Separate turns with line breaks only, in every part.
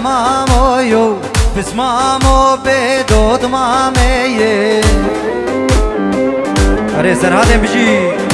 مامو يو بس مامو بدود مامي أري سرهادم بجي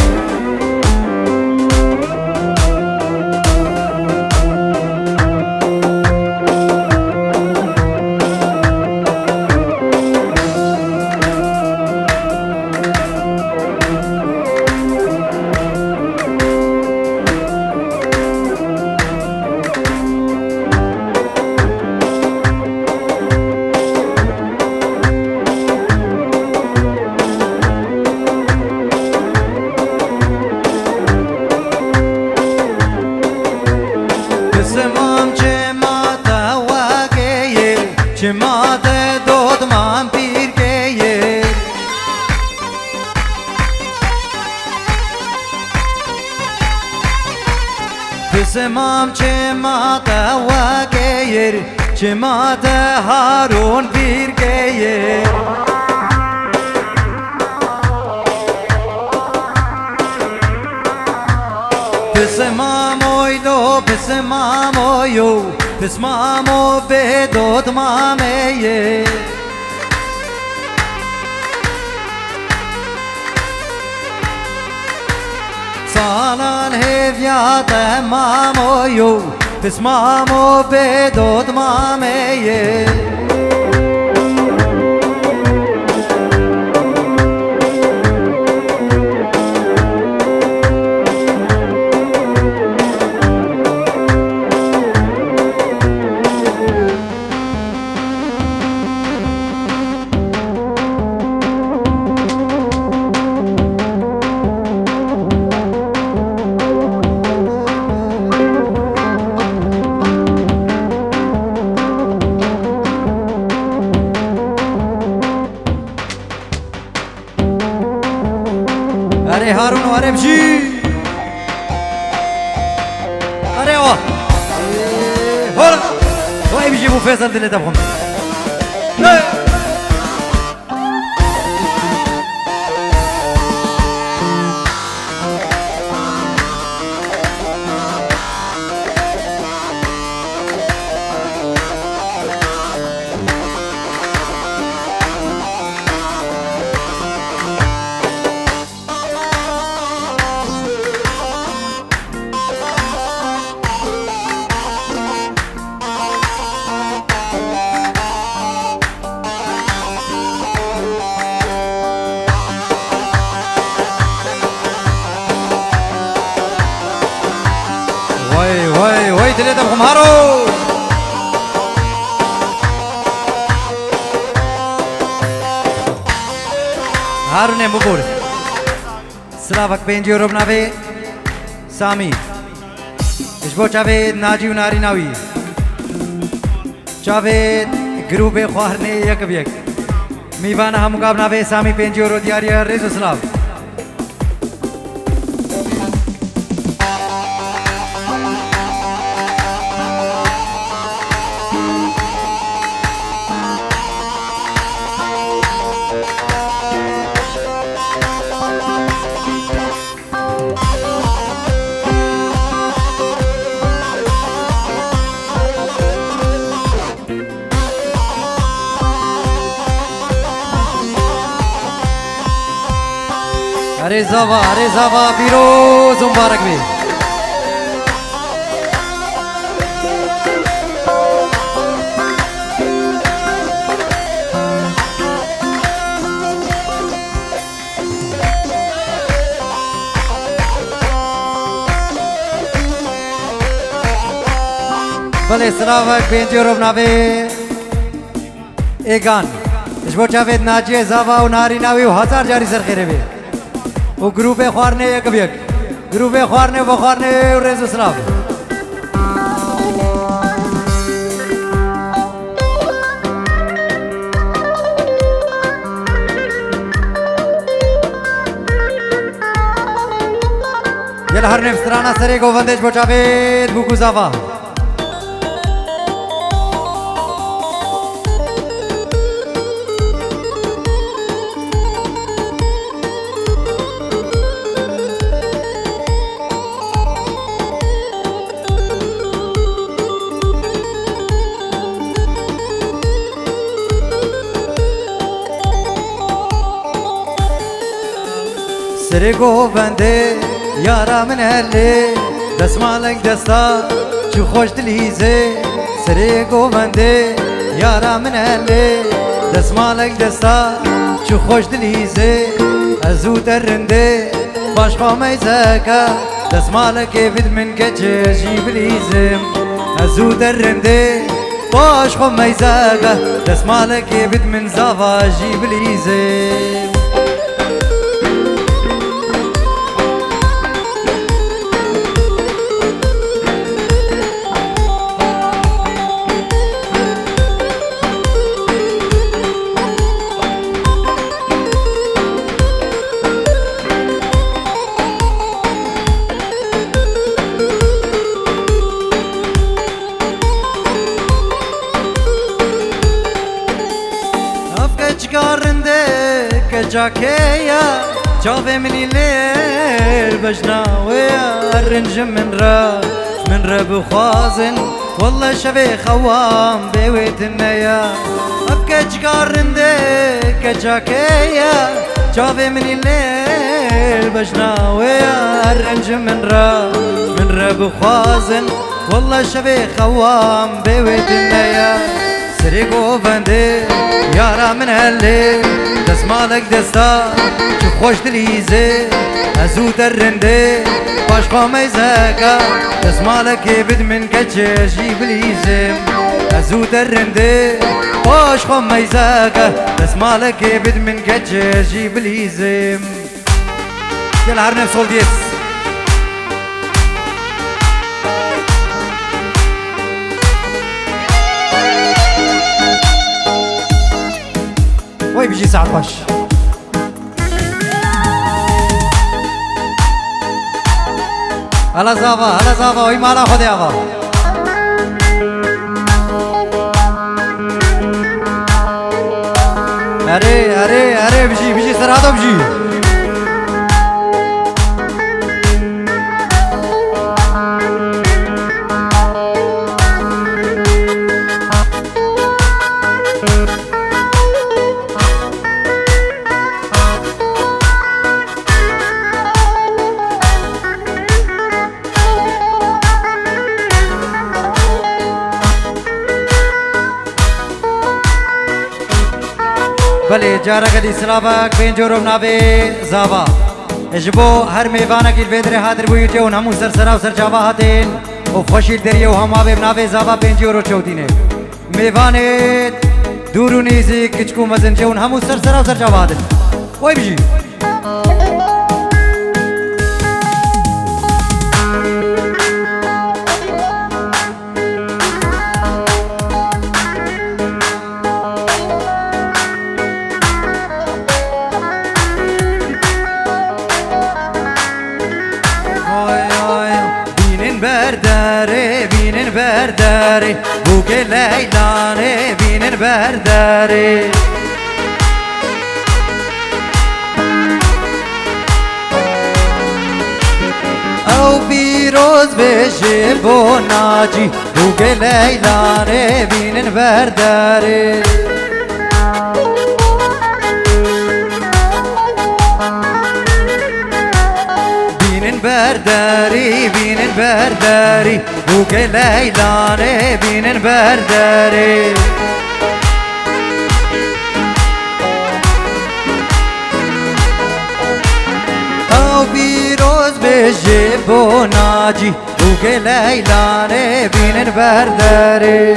Cemate dod man pir geye Pisemam cemate wa geyer Cemate Harun pir geye Pisemam oydo pisemam oyo Pis mamo bedod mameye Salan hevyate mamo yo Pis mamo bedod mameye अरे हारून अरे जी अरे वाह होर वाई بيجيبوا فيصل اللي تبغون وای دلت بخم هارو هارونه مبور سلاوک 5 یورو بناوی سامی اشبو چاوید ناجی و ناری ناوی چاوید گروپ خوارنه یک بیک میوان هم مقابل سامی 5 یورو دیاری رزو سلاو अरे जावा बिरोज मुबारक भी भले सरावक 20 euro बनावे एगान इशबोचावेद नाजिए जावा उनारी नावी 1000 जारी सर खेरे भी वो ग्रुप ख्वारने एक बियक ग्रुप ख्वारने वो ख्वारने रेज़ सराव ये हर ने सराना सरे को वंदेश बोचावेद बुकु जावा سری گوونده یارا من هلی دست مالک دستا چو خوش دلیزه سری گوونده یارا من هلی دست مالک دستا چو خوش دلیزه ازو درنده باش خوامی زکا دست مالک بید من کچه جیب لیزم ازو درنده باش خوامی زکا دست مالک بید من زافا جیب لیزم جاكيا جاوبي مني الليل بجناويا الرنج من رب خوازن والله شبي خوام بيويت النيا ابكي جقارندك جاكيا جاوبي مني الليل بجناويا الرنج من رب خوازن والله شبي خوام بيويت النيا سريقو بندي يارا من هالليل دست مالك دستا چو خوش دلیزه ازو درنده باش خوامی زکا دست مالك بد من کچه جیب لیزم ازو درنده باش خوامی زکا دست مالك بد من کچه جیب لیزم يلا هر نفس ديس وي بيجي ساعة باش هلا زافا وي مالا خذ يابا اري بيجي سرعته بيجي بله جارا قدی سلابک بین جورم نابه زابا اجبو هر میوانه گیر بدر حاضر بویی جون همون سر و سر جاوا هاتین و خوشیل دریه و هم آبه نابه زابا بین جورو چودینه میوانه دورو نیزی کچکو مزن جون همون سر و سر جاوا هاتین وای بیجی برداري بوك ليلاني بين برداري او بيروز بجيبو ناجي بوك ليلاني بين برداري بين برداري بوك ليلاني بين برداري او بيروز بجيبو ناجي بوك ليلاني بين برداري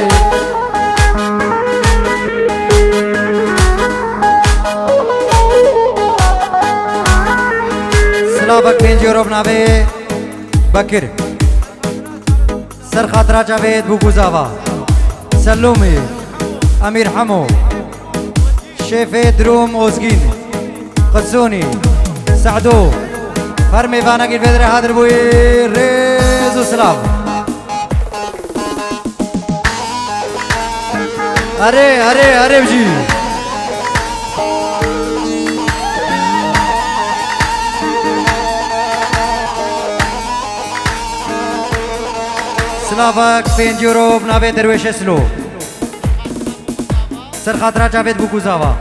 سلابك بين جوروب نابي بكر سر خاطرة جاوید بوگوزاوا سلومي امير حمو شيف دروم اوزگين قدسوني سعدو فرمي فانا قيل بدر حاضر بوي ريزو سلام اري بجي سلافك 5 يورو بنابه درويش اسلو سر خاطرة جاوید بوگوزاوا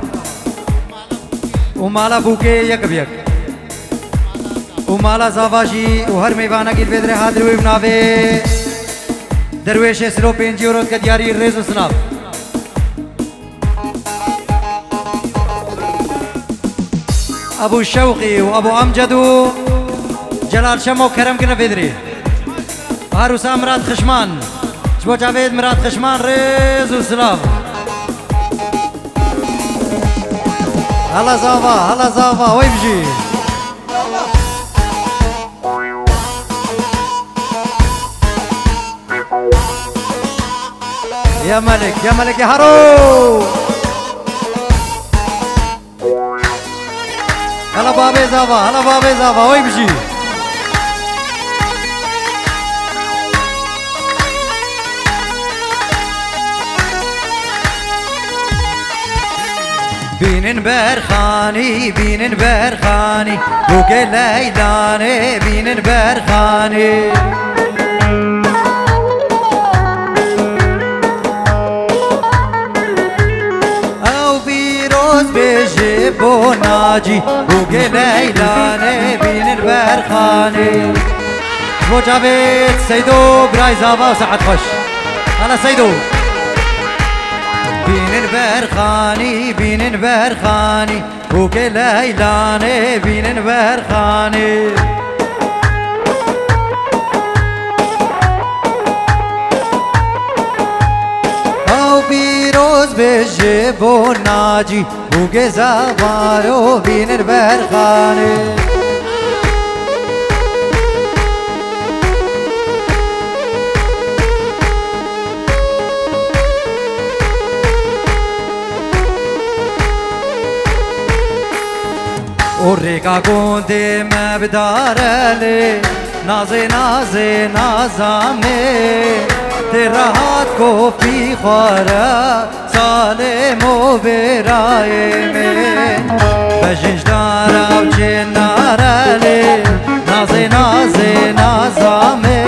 ومالا بوكي يك بيك ومالا زاواجي وهر ميوانا قيل بدري هادر ويبنافي درويش سلو 5 يورو كدياري الريزو سلاب ابو شوقي وابو امجد جلال شمو كرم كنا بدري هاروسا مراد خشمان شبو جاويد مراد خشمان ريزو سلاب هلا زافا هلا زافا وين بجي يا ملك يا ملك يا هارو هلا بابي زافا هلا بابي زافا وين بجي بینن برخانی بینن برخانی بوگه لیلانه بینن برخانی او بیروز بجه بو ناجی بوگه لیلانه بینن برخانی بو جاوید سیدو برای زاوا و سعد خوش هلا سیدو بینن برخانی بینن برخانی بوگه لیلانه بینن برخانی او بیروز بجه بو ناجی بوگه زوارو بینن برخانی ورقا گونده مبداره نازه نازه نازامه تراحت کو پی خواره سالم و برای من بجنج دارم چه نارله نازه نازه نازامه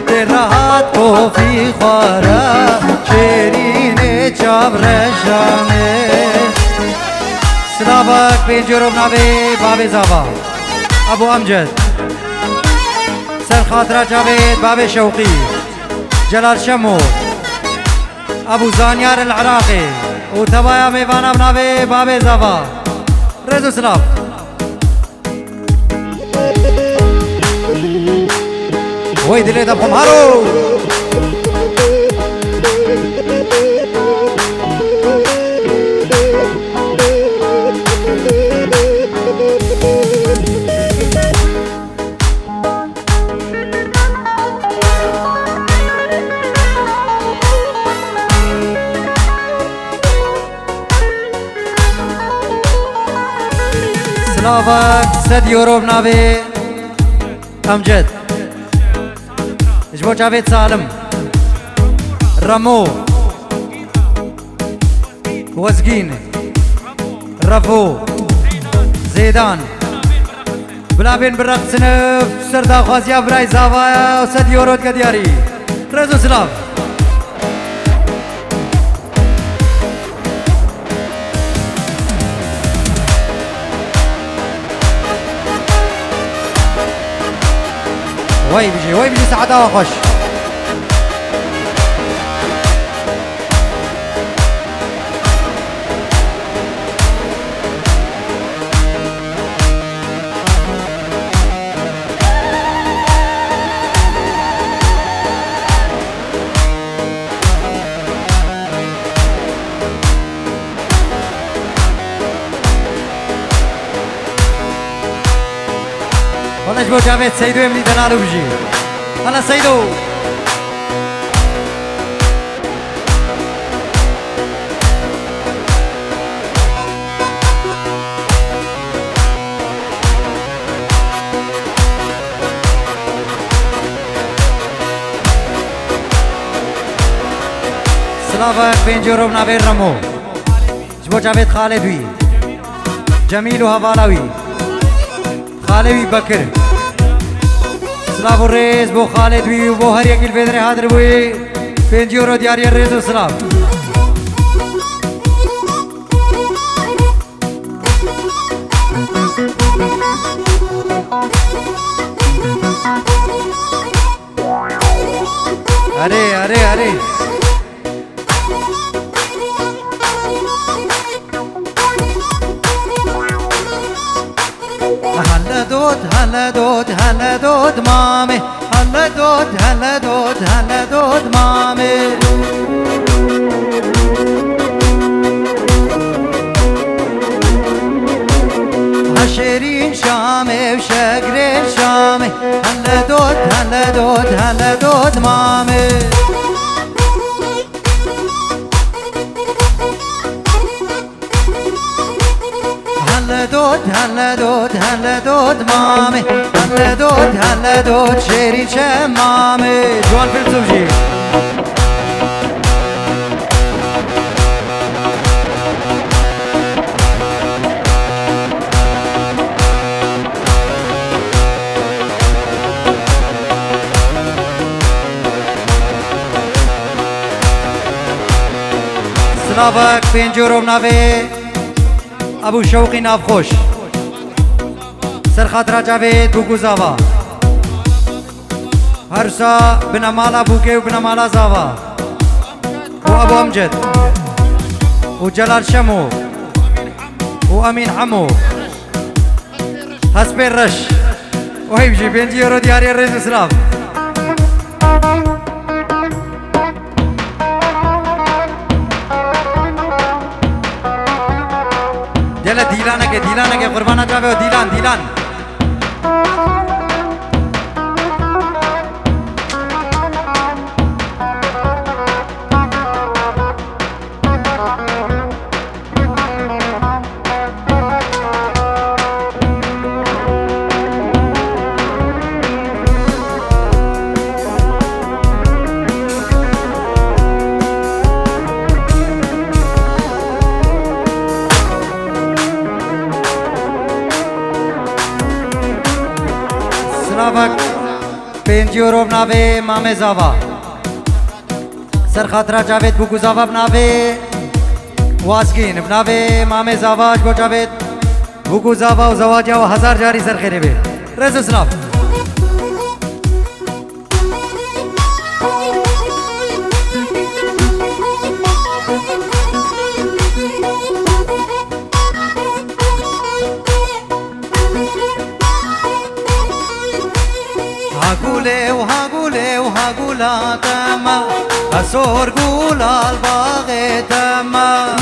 تراحت کو پی خواره شیرین چابرشامه سلامك بين جروب نبي بابي زافا ابو امجد سر خاطرة جاويد بابي شوقي جلال شمو ابو زانيار العراقي وتبايا ميوانا بنبي بابي زافا رزو سلام ويدي لي دبكم هارو سلافك 100 يورو بنابي امجد جبو جاويد سالم رامو وزقين رافو زيدان بلابين برق سنف سردا خوازيا براي زاوايا و 100 يورو كدياري رزو سلاف وي بيجي سعادة وخش والله جبو جاويد سيدو يمني دلالو بيجي هلا سيدو سلافك بين جروب نابين رمو جبو جاويد خالدوي جميل وهفالاوي خالوي بكر سلاف الرئيس بو خالد وي وبو هر يقل بدري حاضر بوي 5 يورو دياري الرئيس وسلاف اري اري اري هلا دود هلا دود هلا دود مامي هلا دود هلا دود هلا دود مامي شيرين شامي وشقرين شامي هلا دود هلا دود هلا دود مامي هلا دود هلا دود هلا دود مامي هلا دود هلا دود شيرين شمامي جوان في الزوجي سلافك بينجورو بنافي ابو شوقي نافخوش سر خاطر جاوید بوگوزاوا هرسا بنمالا بوكي وبنمالا زاوا وابو امجد وجلال شمو وامين حمو حسبي الرش وهيمشي بينجورو دياري الرئيس سلاف يلا ديلانك قربانا جاوه ديلان پنجیورو بناوه مامه زاوا سر خاطرا جاوید بوگوزاوا بناوه واسگین بناوه مامه زاواج بو جاوید بوگوزاوا و زواجا و هزار جاری سر خیره بی رز سلاف هاقولا تما أسور قولا الباغي تما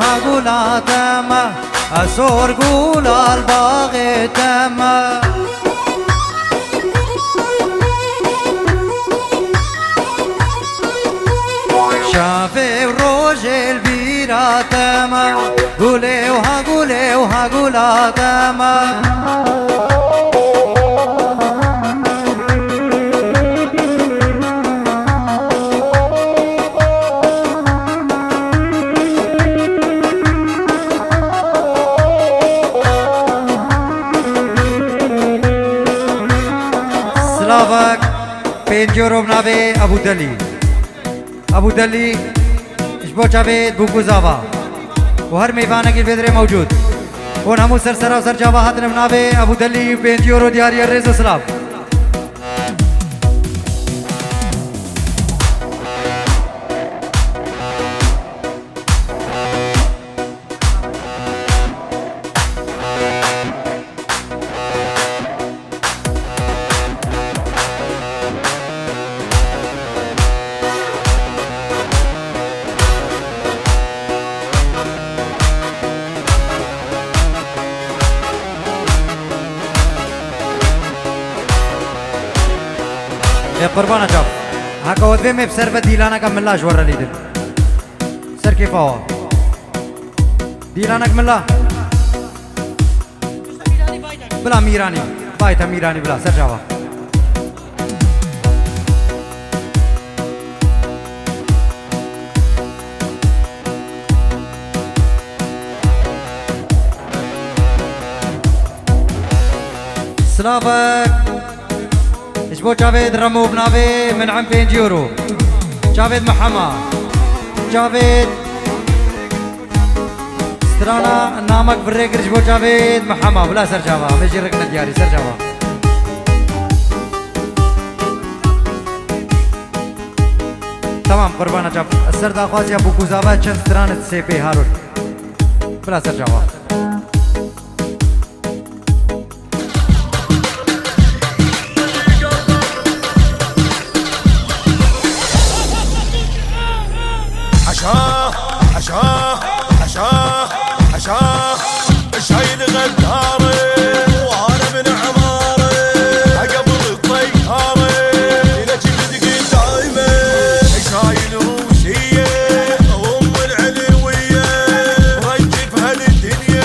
هاقولا تما أسور قولا الباغي تما شافي وروج البيرة تما قولي وهاقولا تما سلافك بينجورو بناوي ابو دلي اشبو جاوید بوگوزاوا وهر میوانه کی بدر موجود ون همو سرسرا و سر جاوا حضر بناوي ابو دلي بينجورو دياري الرئيس سلاف يا قربان جاب هكا ودفي مي بسرفة ديلانا كملاش ورا ليدر سر كيف هو ديلانا كملا بلا ميراني بايتا ميراني بلا سر جاوا سلافك اشبو جاوید رمو بناوي من عم بينجورو جاوید محمد جاوید سترانا نامك بريك رجبو جافيد محمد بلا سرجاوة مجي ركنة دياري سرجاوة تمام قربانا جاب السر داخواز يا بوكو زابا چند سترانة سيبي هاروش بلا سرجاوة
عشاه عشاه عشاه عشاه شايل غداري وانا من عماري قبل الطياري الى جلدك دايما شايل روسيه ام العلويه رجف هالدنيا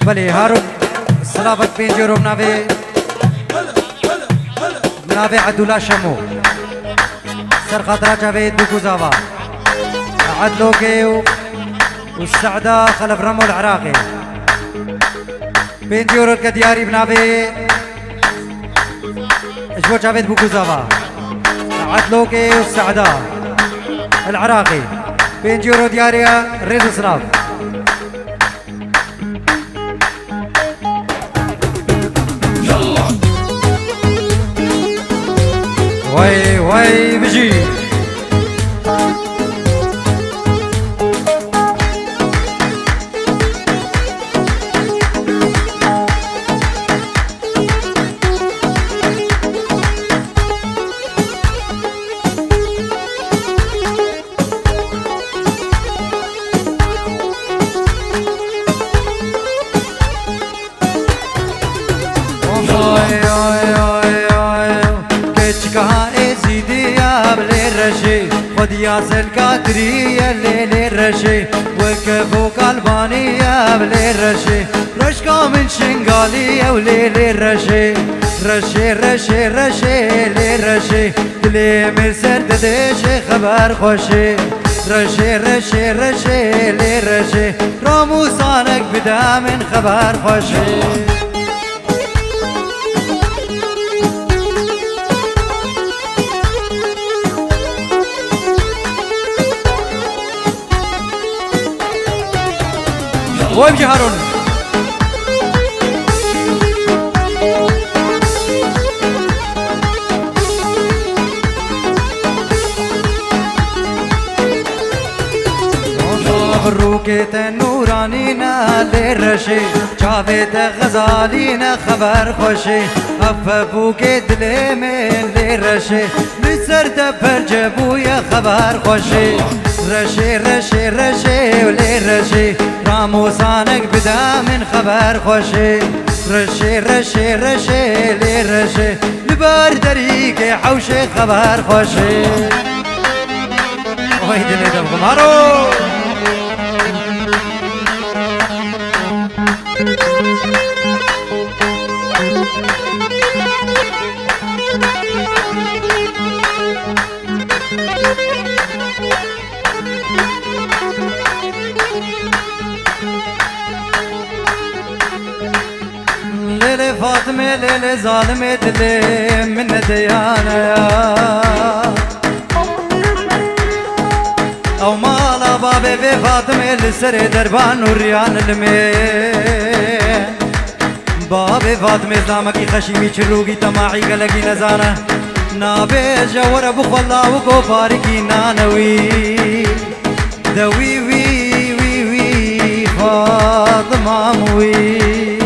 بله هارون سلافت 5 یورو منافع عدولا شمو سر خاطرة جاوید بوكوزافا عدلوكي والسعدة خلف رمو العراقي 5 يورو كدياري بنافي اجبو جاوید بوكوزافا عدلوكي والسعدة العراقي 5 يورو دياريا ريزو سلاف واي واي بجي يا الكاتري يا الليل الرشي وكفو قلباني يا بليل الرشي رشكا من شنقالي يا وليل الرشي رشي رشي رشي ليل رشي دلي من سرد ديشي خبر خوشي رشي رشي رشي ليل رشي راموسانك بدا من خبر خوشي وين هارون بروكت نورانينا للرشي شافت غزالينا خبر خوشي اففوك دلي من للرشي بسر دبر جبويا خبر خوشي رشي رشي رشي ولي رشي راموسانك بدا من خبر خوشي رشي رشي رشي لي رشي لبار دريقي حوشي خبر خوشي ويدني دمكم هارو ليلي فاطمة ليلي ظالمة دلي من ديانا او مالا بابي في فاطمة لسري دربان وريان المين بابي فاطمة زامكي خشيمي چروقي تماعي قلقي نزانا نابي جور ابو خلا وقو فارقي نانوي دوي وي وي وي فاطمة موي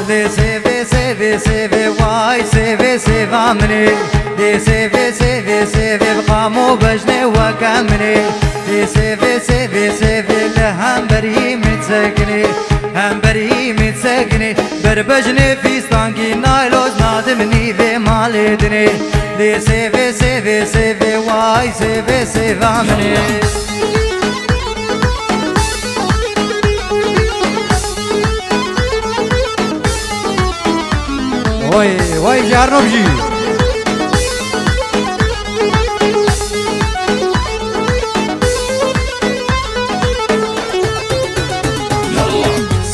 دي سيفي سيفي سيفي واي سيفي سيفي عمري دي سيفي سيفي سيفي بقامو بجني وكمري دي سيفي سيفي سيفي لهمبري متسكني همبري متسكني بربجني في ستانكي نايلوز نادمني في مالدني دي سيفي سيفي سيفي واي سيفي سيفي عمري وای وای جارنوب جی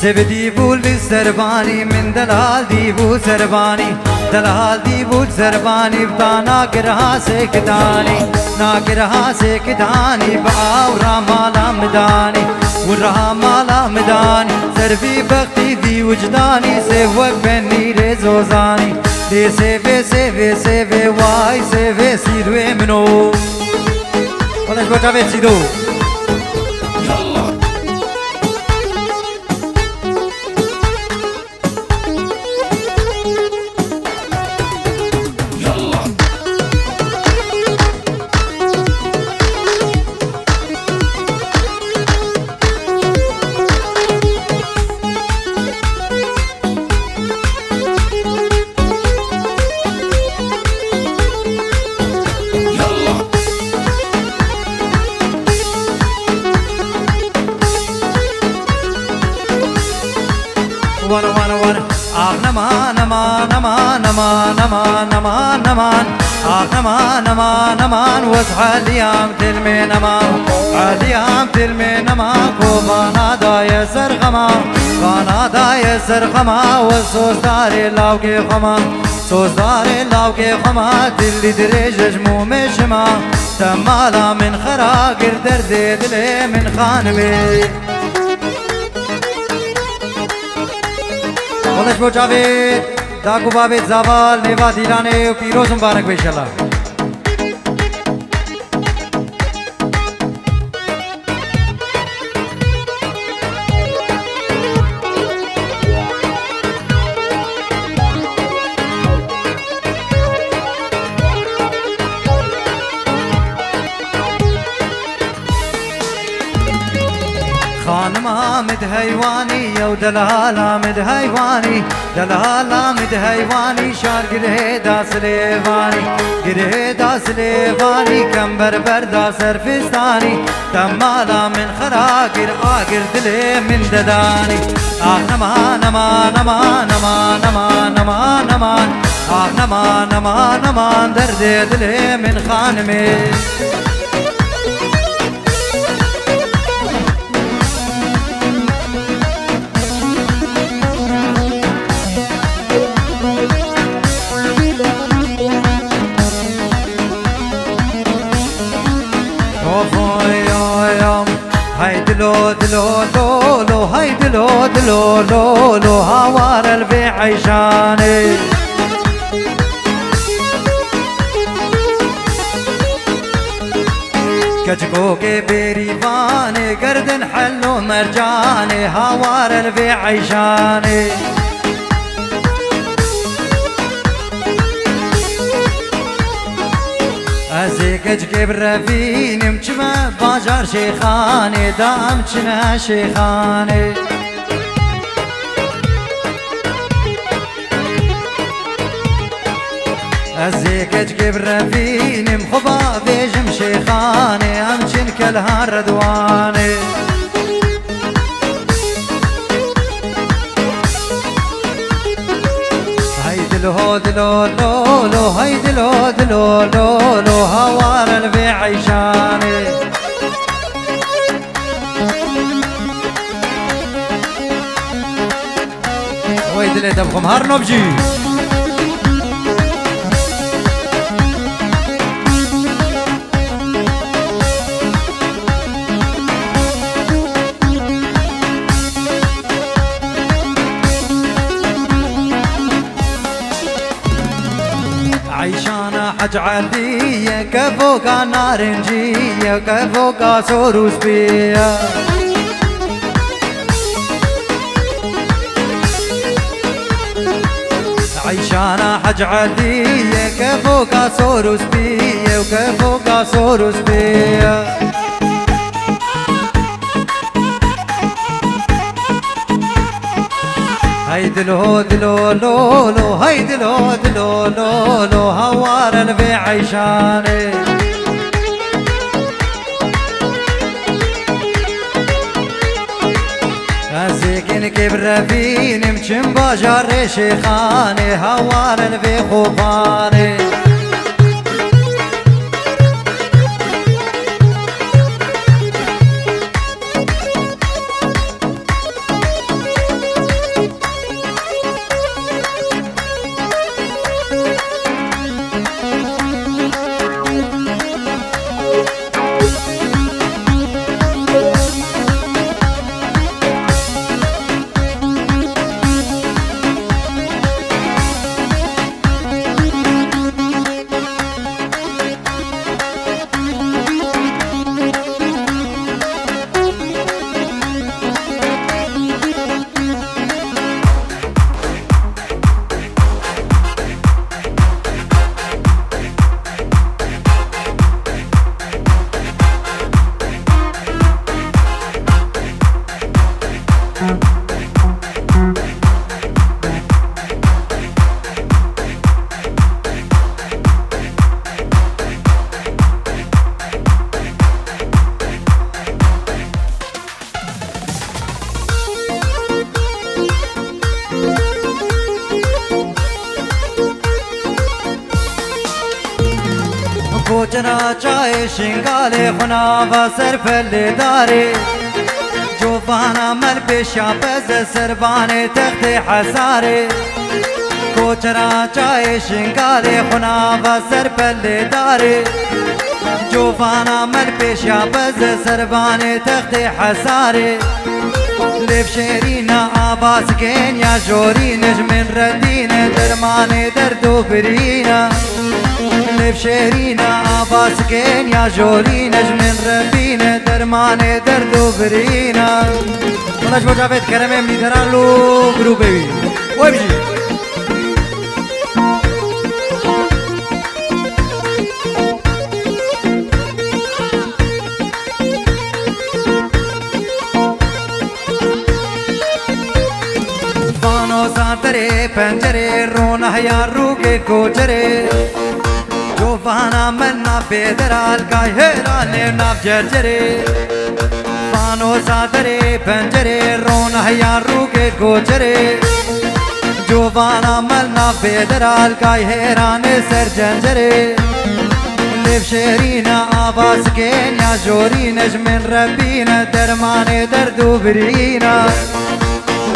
سبدي بول سرباني من دلال دي بو سرباني دلال دي بو سرباني بتانا كرها سكداني ناكرها سكداني باورا مالا مداني ورها مالا مداني سرفي بختي في وجداني سيفوك بني رزوزاني دي سيفي سيفي سيفي واي سيفي سيدوي منو ولا شو تعمل سيدو نمان نمان نمان نمان نمان نمان نمان نمان نمان نمان واصحى ليام تلمي نمان عليام تلمي نمان كوبانا داي سرخما بانا داي سرخما والصوص داري لاوكي خما صوص داري لاوكي خما دلي دريج جموم شما تمالا من خراقر دردي دلي من خانمي ولش بو جاوید داگو بابید زوال نیوا دیلانه و پیروز مبارک بیشالله خانم مد هیوانی یو دلالا مد هیوانی دلالا مد هیوانی شار گره داس لیوانی گره داس لیوانی کمبر بردا سرفستانی تمالا من خراگر آگر دل من ددانی نمان نمان نمان نمان نمان نمان نمان نمان نمان نمان درد دل من خانمه هاي دلو دلو لو لو هاي دلو دلو لو لو هوار البيع عيشاني كجكو के बेरीवाने गर्दन हल्लो मरजाने हवार البيع عيشاني ازيكج كبرفين مچما بازار شيخاني دام چنا شيخاني ازيكج كبرفين مخبا بيجم شيخاني امچن كلها ردواني دلو دلو لو لو هاي دلو دلو لو لو هوار البيع عيشاني ويدلي دبخم هار نبجي عيشانا حج علية كفوقا نارنجية كفوقا سوروس بيا عيشانا حج علية كفوقا سوروس بيا وكفوقا سوروس بيا هاي دلو دلو لو لو هاي دلو دلو لو لو هوار البيع عيشاني ازيكن كبرفين مچن باجار شيخاني هوار البيع خوفاني کوچنا چای شنگال خنا و سر پل داره جوفانا مل پیشا پز سربان تخت حساره کوچنا چای شنگال خنا و سر پل داره جوفانا مل پیشا پز سربان تخت حساره لب شیرینا آواز کن یا جوری نجمن ردین درمان درد و برینا لب شیرینا آواز کن یا جوری نجمن ردین درمان درد و برینا مناش مجابت کرمه میدران لو برو ببین وای بجی ترے پنجرے رونا یا رو کے گوجرے جو فانا منا بیدرال کا حیران ناف جرجرے فانو ساترے پنجرے رونا یا رو کے گوجرے جو فانا منا بیدرال کا حیران سر جنجرے لب شیرینا آواز کے یا جوری نجمن ربینا درمان درد و برینا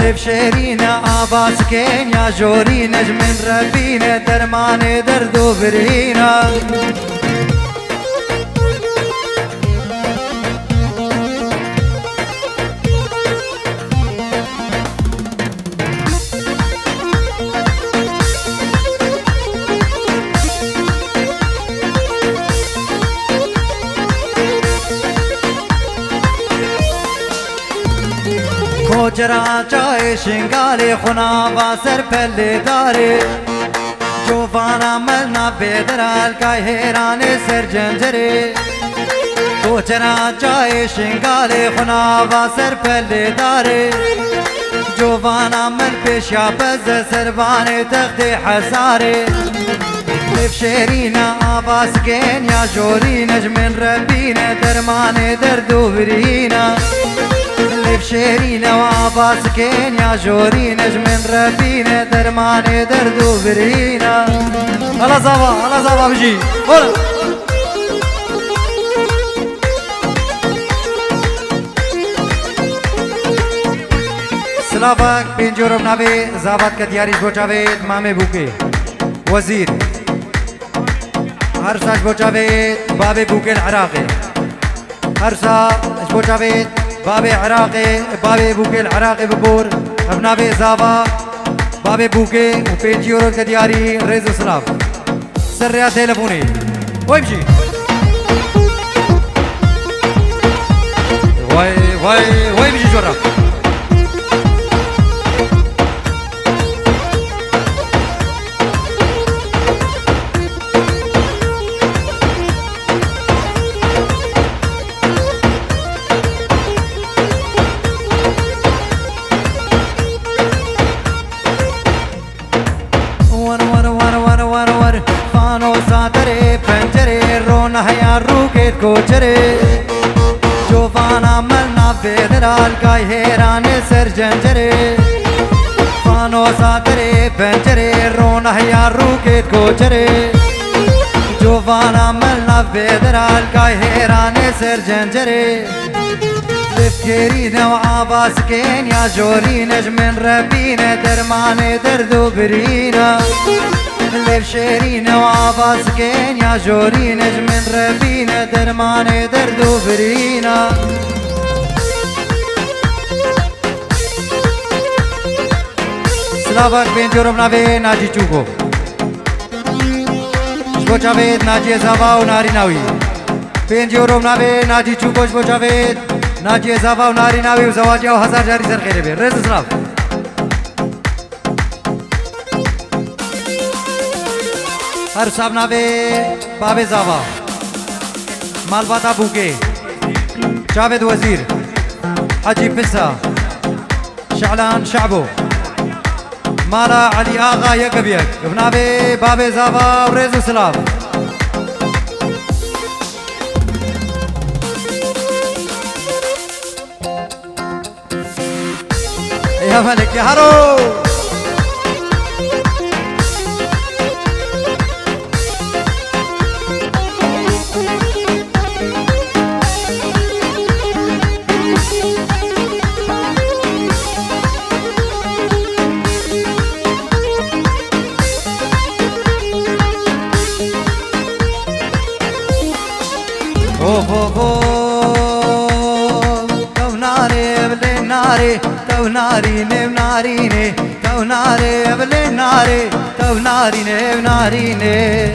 لب شیرینا آواز کن یا جوری نجمن ربینا درمان درد و برینا کوچرا چای شنگال خنا و سر پل داره جوفانا ملنا بیدرال کا حیران سر جنجره کوچرا چای شنگال خنا و سر پل داره جوفانا مل پیشا پز سربان تخت حساره لب شیرینا آواز کن یا جوری نجمن ربینا درمان درد و برینا لب شیرینا آواز کن یا جوری نجمن ربینا درمان درد و برینا هلا زابا بجی هلا سلافك بين جورب نابي زابط كدياريش بوچاويد مامي بوكي وزير هرساش بوچاويد بابي بوكي العراقي هرساش بوچاويد بابي عراقي بابي بوكي العراقي ببور ابنابي زابا بابي بوكي وبين جورب كدياري ريزو سلاف سريا تلفوني ويمشي ويمشي جورب کوچرے جوفانا ملنا بیدرال کا حیران سر جنجرے فانو ساترے پنجرے رونا یا روکے کوچرے جوفانا ملنا بیدرال کا حیران سر جنجرے لفکرین و آواز کن یا جوری نجمن ربین درمان درد و برینا لب شیرین و آواز کن یا جوری نجمن ربینا درمان درد و برینا سلافك بين جورب نابي ناجي چوكو شبو چاوید ناجي زاوا و ناري ناوي بين جورب نابي ناجي چوكو شبو چاوید ناجي زاوا و ناري ناوي و زواجي او هزار جاري سر خيري بين رز سلاف هر صاحب ناوي بابي زاوا مالباتا بوكي جاوید وزير حجي فسا شعلان شعبو مالا علي آغا يقبيك ابنابي بابي زاوا وريزو سلاف يا ملك يا هارو ناري تو ناريني وناريني تو ناري قبل ناري تو ناريني وناريني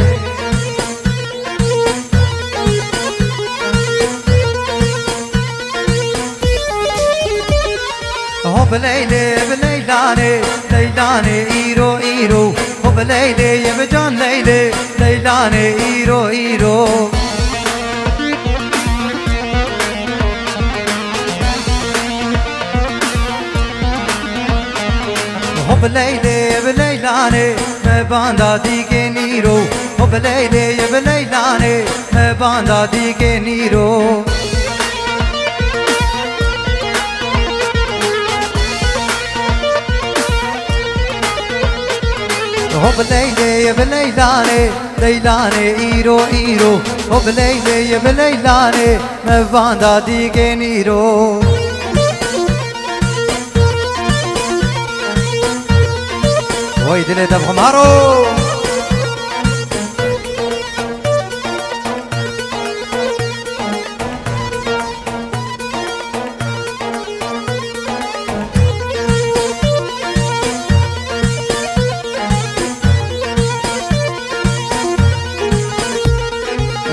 هو بليلي بليلاني ليلاني إيرو إيرو هو بليلي يا بجان ليلي ليلاني إيرو إيرو هو بليلي بليلاني ما باندا ديكي نيرو هو بليلي يا بليلاني ما باندا ديكي نيرو هو بليلي يا بليلاني ليلاني إيرو إيرو هو بليلي يا بليلاني ما باندا ديكي نيرو وي دلي دبخ مارو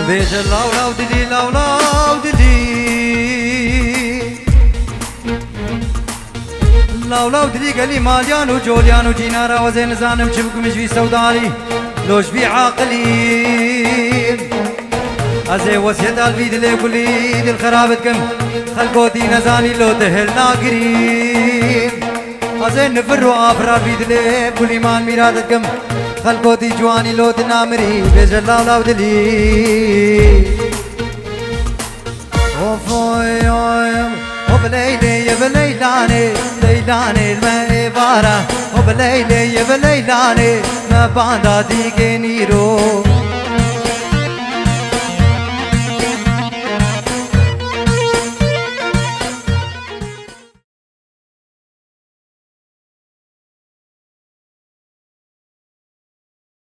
بيج لاو لاو دلي لاو لاو دلي لاو لاو دلي قالي ماليان وجوليان وجينارا وزين زانم شبك مش في سوداني لوش في عاقلين ازي وسيد قلبي دلي قولي دل خرابتكم خلقوتي نزاني لو تهل ناقرين ازي نفر وافرار في دلي قولي مان ميرادتكم خلقوتي جواني لو تنامري بيج لاو لاو دلي اوفوي هو بليلي يا بليلاني ليلاني الماء بارا هو بليلي يا بليلاني ما باندا ديكي نيرو